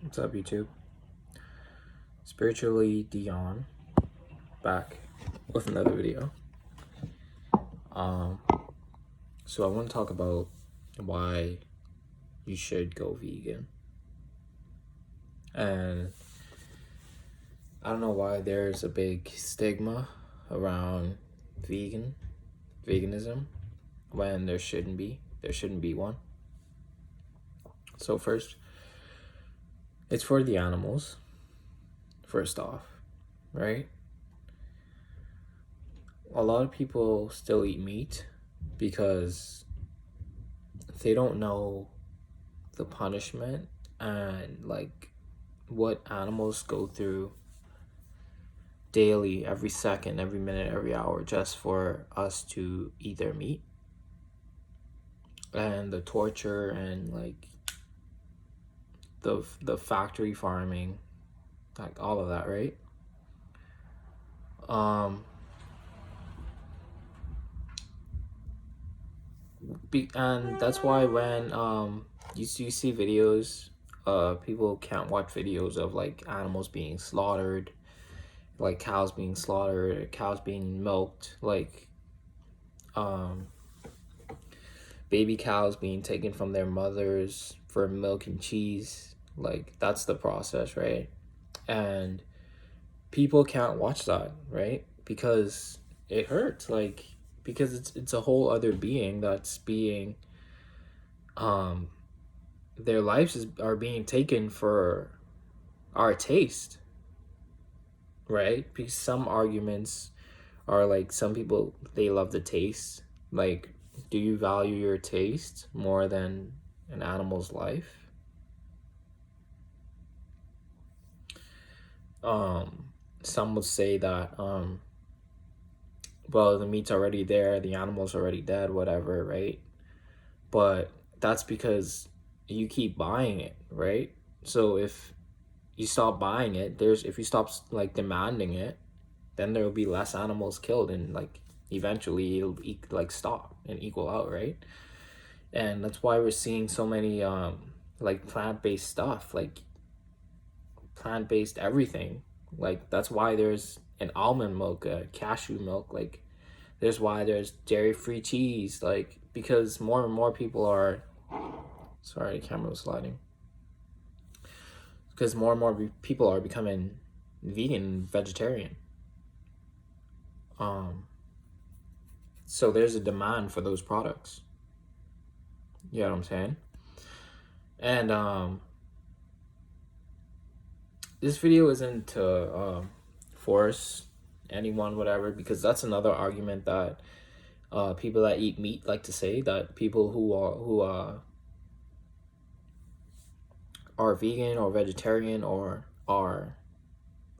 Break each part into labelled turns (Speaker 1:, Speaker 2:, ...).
Speaker 1: What's up, YouTube? Spiritually Dion, back with another video. Um, so I want to talk about why you should go vegan. And I don't know why there's a big stigma around veganism, when there shouldn't be. There shouldn't be one. So first, it's for the animals, first off, right? A lot of people still eat meat because they don't know the punishment and like what animals go through daily, every second, every minute, every hour, just for us to eat their meat, and the torture and like the factory farming, like all of that, right? um and that's why when you see videos, people can't watch videos of like animals being slaughtered, like cows being slaughtered, cows being milked, like um baby cows being taken from their mothers for milk and cheese. Like that's the process, right? And people can't watch that, right? Because it hurts, like because it's a whole other being that's being um their are being taken for our taste, right? Because some arguments are like, some people, they love the taste. Like, do you value your taste more than an animal's life? Some would say that well, the meat's already there, the animal's already dead, whatever, right? But that's because you keep buying it, right? So if you stop buying it, there's if you stop like demanding it, then there will be less animals killed, and like eventually it'll like stop and equal out, right? And that's why we're seeing so many like plant-based stuff, like plant-based everything. Like that's why there's an almond milk, cashew milk, like there's why there's dairy-free cheese, like because more and more people are, sorry, the camera was sliding, because more and more people are becoming vegan and vegetarian. So there's a demand for those products. You know what I'm saying? And this video isn't to force anyone, whatever, because that's another argument that people that eat meat like to say, that people who are vegan or vegetarian or are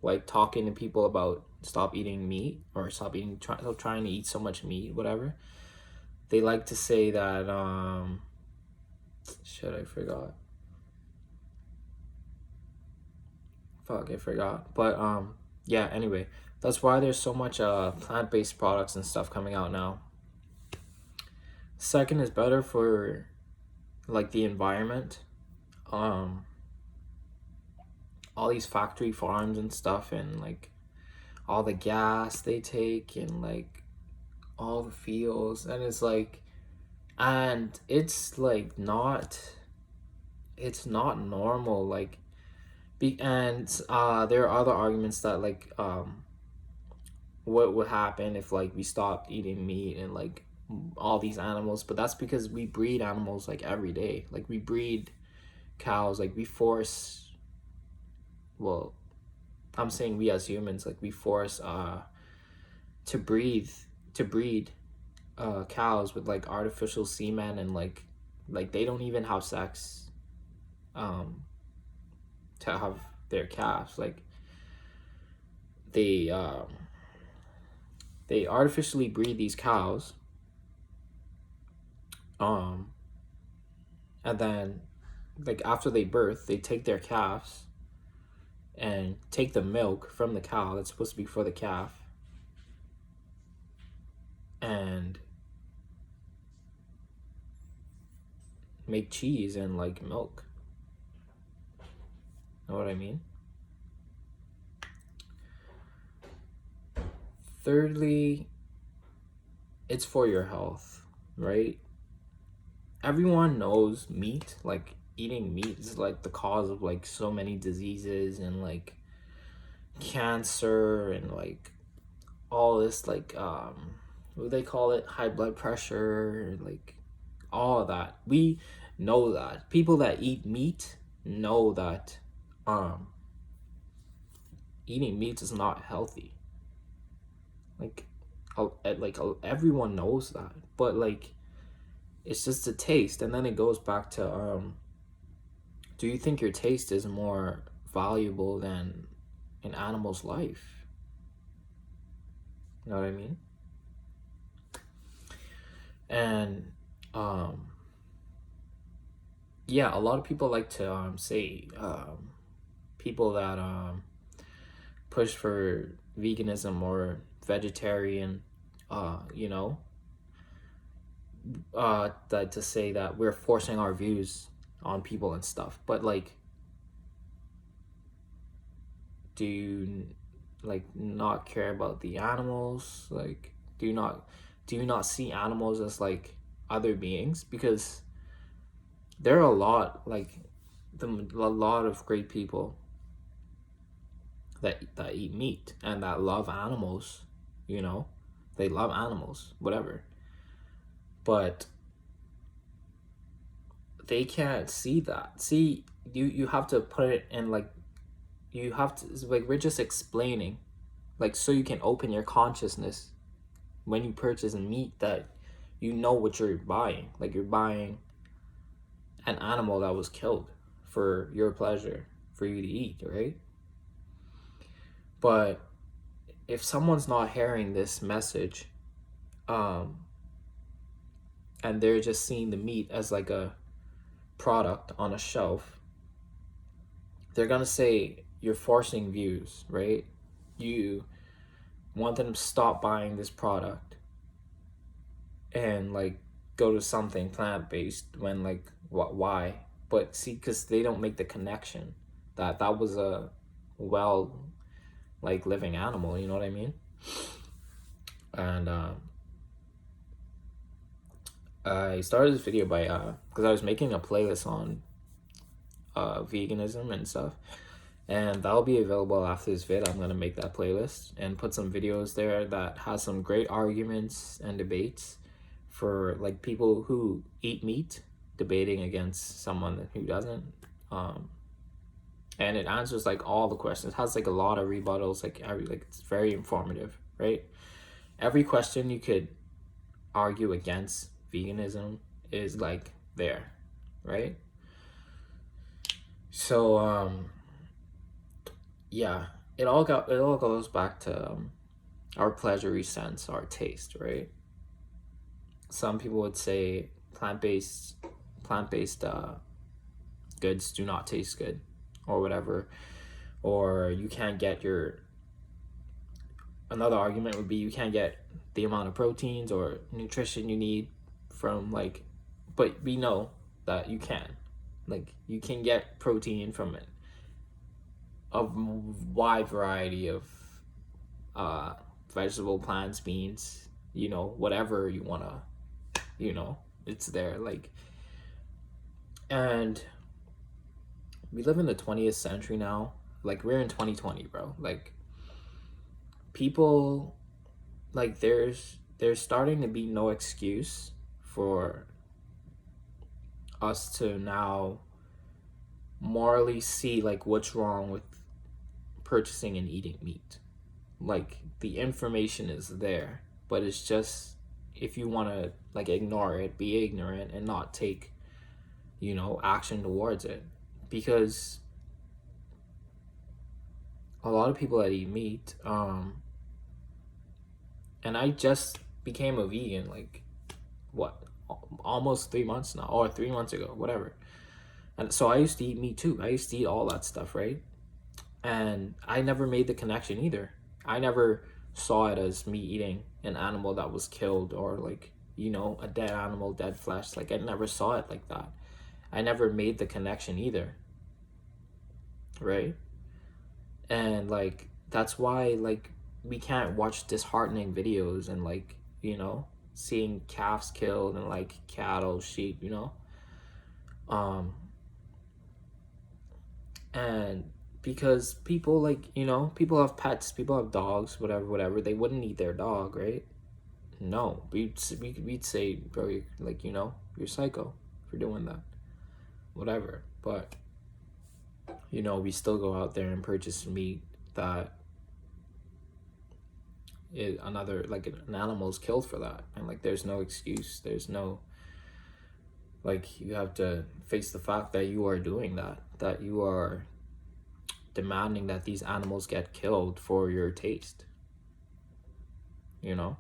Speaker 1: like talking to people about stop eating meat or stop eating, trying to eat so much meat, whatever. They like to say that shit, I forgot. Fuck, I forgot. But yeah, anyway, that's why there's so much plant-based products and stuff coming out now. Second is better for like the environment. Um all these factory farms and stuff, and like all the gas they take, and like all the fields, and it's like, and it's like not, it's not normal, like and there are other arguments that like what would happen if like we stopped eating meat and like all these animals, but that's because we breed animals like every day. Like we breed cows, like we force, well, I'm saying we as humans, like we force to breathe to breed cows with like artificial semen, and like they don't even have sex um to have their calves. Like they they artificially breed these cows, um and then like after they birth, they take their calves and take the milk from the cow that's supposed to be for the calf, and make cheese and like milk. Know what I mean? Thirdly, it's for your health, right? Everyone knows meat, like eating meat is like the cause of like so many diseases and like cancer and like all this like what do they call it, high blood pressure, like all of that. We know that people that eat meat know that um eating meat is not healthy. Like everyone knows that, but like it's just a taste. And then it goes back to do you think your taste is more valuable than an animal's life? You know what I mean? And um yeah, a lot of people like to say people that push for veganism or vegetarian, you know, that to say that we're forcing our views on people and stuff. But like, do you like not care about the animals? Like, do you not see animals as like other beings? Because there are a lot like a lot of great people that eat meat and that love animals, you know, they love animals, whatever, but they can't see that. See, you have to put it in like, you have to, like, we're just explaining, like, so you can open your consciousness when you purchase meat, that you know what you're buying. Like, you're buying an animal that was killed for your pleasure, for you to eat, right? But if someone's not hearing this message, and they're just seeing the meat as like a product on a shelf, they're gonna say you're forcing views, right? You want them to stop buying this product and like go to something plant-based when like why? But see, because they don't make the connection that that was a well like living animal, you know what I mean? And I started this video by because I was making a playlist on veganism and stuff, and that'll be available after this vid. I'm gonna make that playlist and put some videos there that has some great arguments and debates for like people who eat meat debating against someone who doesn't, and it answers like all the questions. It has like a lot of rebuttals, like it's very informative, right? Every question you could argue against veganism is like there, right? So yeah, it all goes back to our pleasure sense, our taste, right? Some people would say plant-based goods do not taste good or whatever, or you can't get your, another argument would be you can't get the amount of proteins or nutrition you need from like, but we know that you can, like, you can get protein from it, a wide variety of vegetable, plants, beans, you know, whatever you want to, you know, it's there. Like, and we live in the 20th century now. Like, we're in 2020, bro. Like, people, like, there's starting to be no excuse for us to now morally see like what's wrong with purchasing and eating meat. Like, the information is there, but it's just, if you want to like ignore it, be ignorant and not take, you know, action towards it. Because a lot of people that eat meat, and I just became a vegan like what, almost 3 months now, or 3 months ago, whatever. And so I used to eat meat too. I used to eat all that stuff, right? And I never made the connection either. I never saw it as me eating an animal that was killed, or like, you know, a dead animal, dead flesh. Like, I never saw it like that. I never made the connection either. right? And like that's why like we can't watch disheartening videos and like, seeing calves killed and like cattle, sheep, um and because people like, people have pets, people have dogs, whatever, they wouldn't eat their dog, right? No, we'd say, bro, you're, like, you're psycho for doing that, whatever. But we still go out there and purchase meat that another, like, an animal's killed for that, and like there's no excuse, there's no, like, you have to face the fact that you are doing that you are demanding that these animals get killed for your taste, you know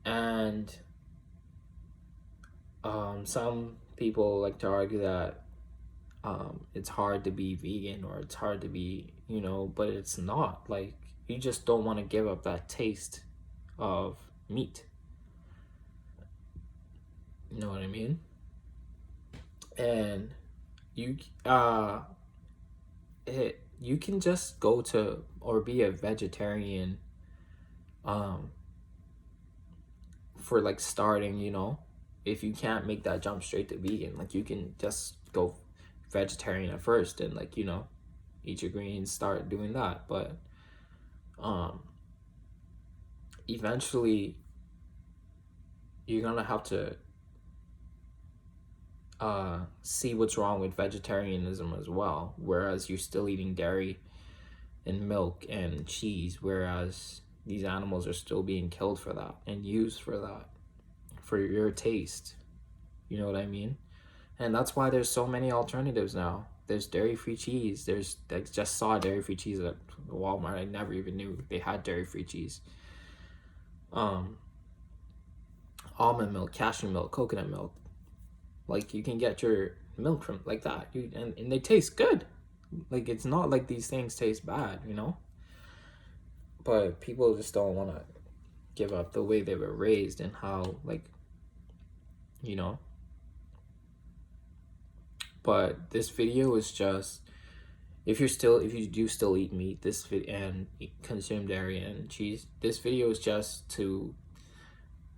Speaker 1: and some people like to argue that it's hard to be vegan, or it's hard to be, but it's not. Like, you just don't want to give up that taste of meat. You know what I mean? And you you can just go to or be a vegetarian for like starting, if you can't make that jump straight to vegan, like you can just go vegetarian at first and like, eat your greens, start doing that. But eventually you're gonna have to see what's wrong with vegetarianism as well, whereas you're still eating dairy and milk and cheese, whereas these animals are still being killed for that and used for that, for your taste. You know what I mean? And that's why there's so many alternatives now. There's dairy-free cheese. I just saw dairy-free cheese at Walmart. I never even knew they had dairy-free cheese. Almond milk, cashew milk, coconut milk. Like, you can get your milk from like that. And they taste good. Like, it's not like these things taste bad, But people just don't want to give up the way they were raised and how, like, you know. But this video is just, if you do still eat meat, and consume dairy and cheese, this video is just to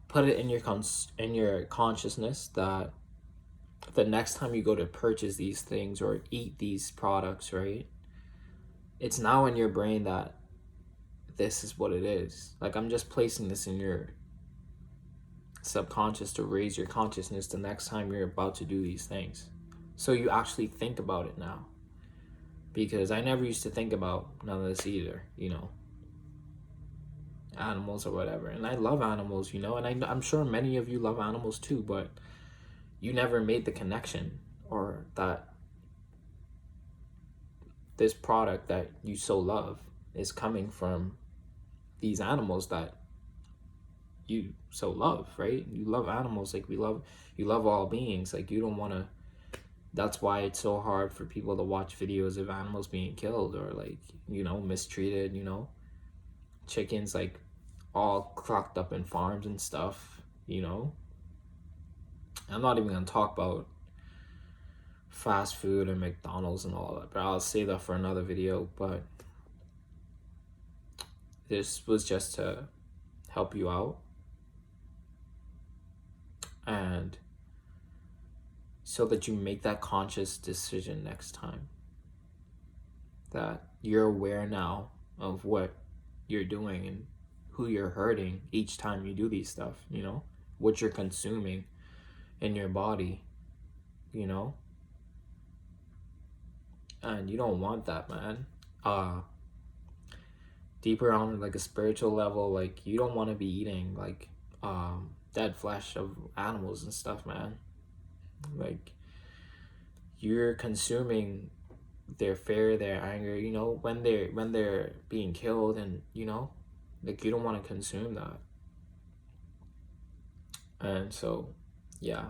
Speaker 1: put it in your consciousness that the next time you go to purchase these things or eat these products, right, it's now in your brain that this is what it is. Like, I'm just placing this in your subconscious to raise your consciousness the next time you're about to do these things, so you actually think about it now. Because I never used to think about none of this either, animals or whatever. And I love animals, and I'm sure many of you love animals too, but you never made the connection, or that this product that you so love is coming from these animals that you so love, right? You love animals, like you love all beings. Like, you don't want to. That's why it's so hard for people to watch videos of animals being killed or, like, mistreated, chickens, like, all clocked up in farms and stuff, I'm not even gonna talk about fast food and McDonald's and all that, but I'll save that for another video. But this was just to help you out, and so that you make that conscious decision next time, that you're aware now of what you're doing and who you're hurting each time you do these stuff, what you're consuming in your body, and you don't want that, man. Deeper on, like, a spiritual level, like, you don't want to be eating, like, dead flesh of animals and stuff, man. Like, you're consuming their fear, their anger, when they're being killed, and like, you don't want to consume that. And so, yeah,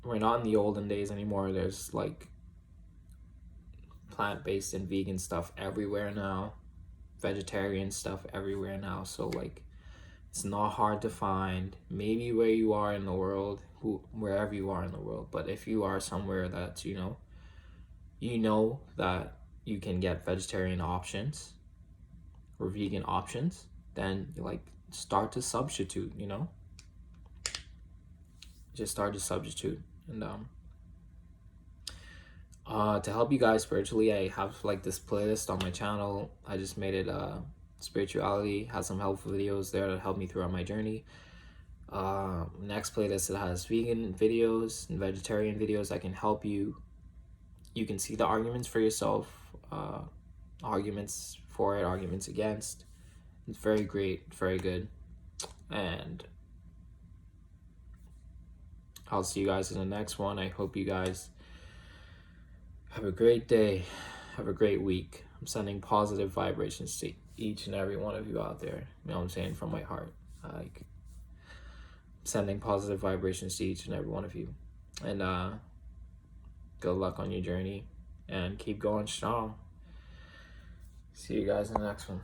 Speaker 1: we're not in the olden days anymore. There's, like, plant-based and vegan stuff everywhere now, vegetarian stuff everywhere now. So, like, It's not hard to find. Maybe where you are in the world, wherever you are in the world, but if you are somewhere that you know that you can get vegetarian options or vegan options, then like start to substitute, just start to substitute. And to help you guys spiritually, I have like this playlist on my channel. I just made it spirituality, has some helpful videos there that help me throughout my journey. Next playlist, it has vegan videos and vegetarian videos that can help you. You can see the arguments for yourself, arguments for it, arguments against. It's very great, very good. And I'll see you guys in the next one. I hope you guys have a great day. Have a great week. I'm sending positive vibrations to each and every one of you out there. You know what I'm saying? From my heart. Like, sending positive vibrations to each and every one of you. And good luck on your journey. And keep going strong. See you guys in the next one.